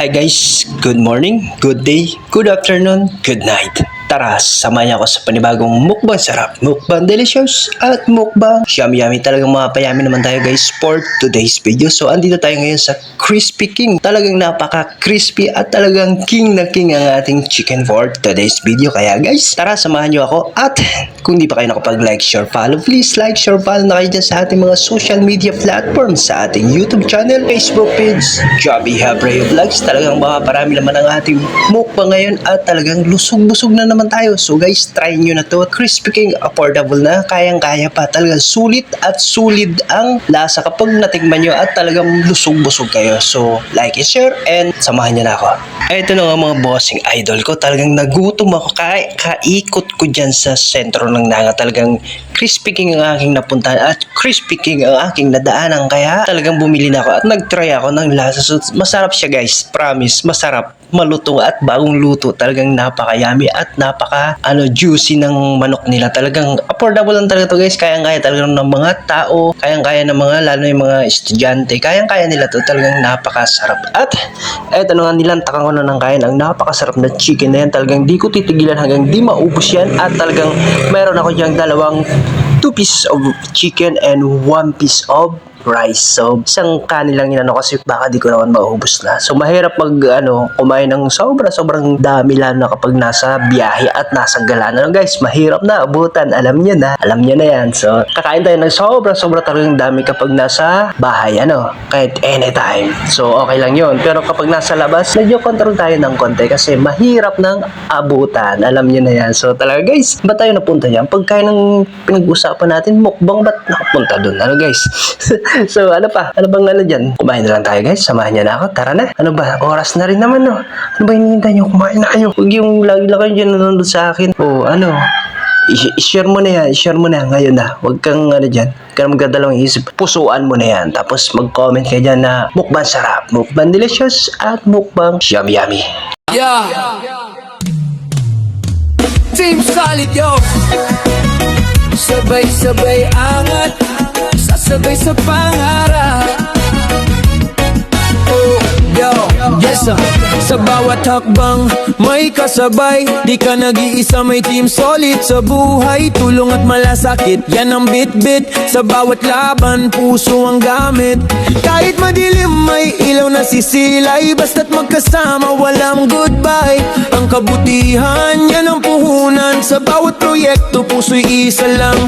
Hi guys, good morning, good day, good afternoon, good night. Tara, samahan niyo ako sa panibagong mukbang sarap, mukbang delicious, at mukbang yummy. Talagang mapayami naman tayo guys for today's video. So, andito tayo ngayon sa Crispy King. Talagang napaka-crispy at talagang king na king ang ating chicken for today's video. Kaya guys, tara, samahan niyo ako. At kung di pa kayo nakapag-like, share, follow, please like, share, follow na kayo dyan sa ating mga social media platforms, sa ating YouTube channel, Facebook page, Joby Habreo Vlogs. Talagang parami naman ang ating mukbang ngayon at talagang lusog-busog na naman tayo. So guys, try nyo na to. Crispy King, affordable na, kayang-kaya pa. Talagang sulit at solid ang lasa kapag natikman nyo at talagang lusog-busog kayo. So like and share and samahan nyo na ako. Ito na nga mga bossing idol ko. Talagang nagutom ako. Kaikot ko dyan sa sentro ng Nanga. Talagang Crispy King ang aking napuntahan at Crispy King ang aking nadaanan. Kaya talagang bumili na ako at nag-try ako ng lasa. So masarap siya guys. Promise, masarap. Malutong at bagong luto. Talagang napaka-yummy at juicy ng manok nila. Talagang affordable lang talaga to guys. Kayang-kaya talaga ng mga tao. Kayang-kaya ng mga, lalo yung mga estudyante. Kayang-kaya nila to. Talagang napakasarap. At eto na nga, nilantakan ko na ng kain ang napakasarap na chicken na yan. Talagang di ko titigilan hanggang di maubos yan. At talagang meron ako diyang dalawang 2 pieces of chicken and 1 piece of rice. So, isang kanin lang yun kasi baka di ko naman maubos na. So, mahirap kumain ng sobrang dami lalo na kapag nasa biyahe at nasa gala na. Guys, mahirap na abutan. Alam niyo na yan. So, kakain tayo ng sobra talagang dami kapag nasa bahay. Kahit anytime. So, okay lang yun. Pero kapag nasa labas, medyo control tayo ng konti kasi mahirap ng abutan. Alam niyo na yan. So, talaga guys, ba tayo napunta yan? Pagkain ng pinag-usapan natin, mukbang ba't nakapunta dun? Guys? So, ano bang dyan? Kumain na lang tayo guys. Samahan niyo na ako. Tara na. Oras na rin naman no. Ano ba hinihintay niyo? Kumain na kayo. Huwag yung lagi lang kayo dyan nanonood sa akin. I-share mo na yan. I-share mo na ngayon na. Huwag kang dyan. Huwag kang magdadalawang isip. Pusuan mo na yan. Tapos mag-comment kayo dyan na mukbang sarap, mukbang delicious, at mukbang yummy. Yeah. Team Solid, yo. Sabay-sabay angat, sasabay sa pangarap. Oh, yo, yes sir. Sa bawat hakbang may kasabay. Di ka nag-iisa, may Team Solid sa buhay. Tulong at malasakit, yan ang bit-bit. Sa bawat laban, puso ang gamit. Kahit madilim, may ilaw na sisilay. Basta't magkasama, walang goodbye. Ang kabutihan, yan ang puhunan. Sa bawat proyekto, puso'y isa lang.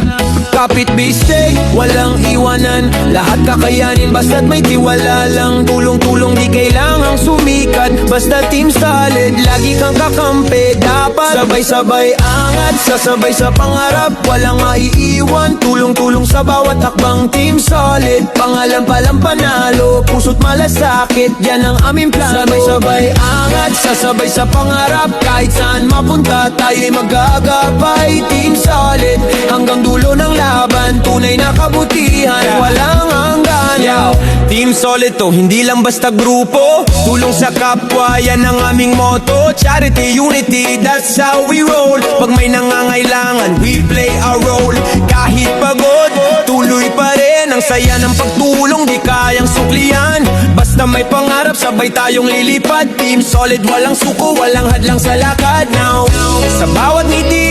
Kapit bistay, walang iwanan. Lahat kakayanin, basta't may tiwala lang. Tulong-tulong, di kailangang sumikat. Basta Team Solid, lagi kang kakampi. Dapat sabay-sabay angat, sasabay sa pangarap, walang maiiwan. Tulong-tulong sa bawat hakbang, Team Solid. Pangalan palang panalo, puso't malasakit, yan ang aming plano. Sabay-sabay angat, sasabay sa pangarap, kahit saan mapunta, tayo'y mag-aagapay. Team Solid, hanggang dulo ng laban, tunay na kabutihan, walang hanggan. Yo, Team Solid to, hindi lang basta grupo. Tulong sa kapwa, yan ang aming motto. Charity, unity, that's how we roll. Pag may nangangailangan, we play our role. Kahit pagod, tuloy pa rin. Ang saya ng pagtulong, di kayang suklian. Basta may pangarap, sabay tayong lilipad. Team Solid, walang suko, walang hadlang sa lakad. Now, sa bawat ngiti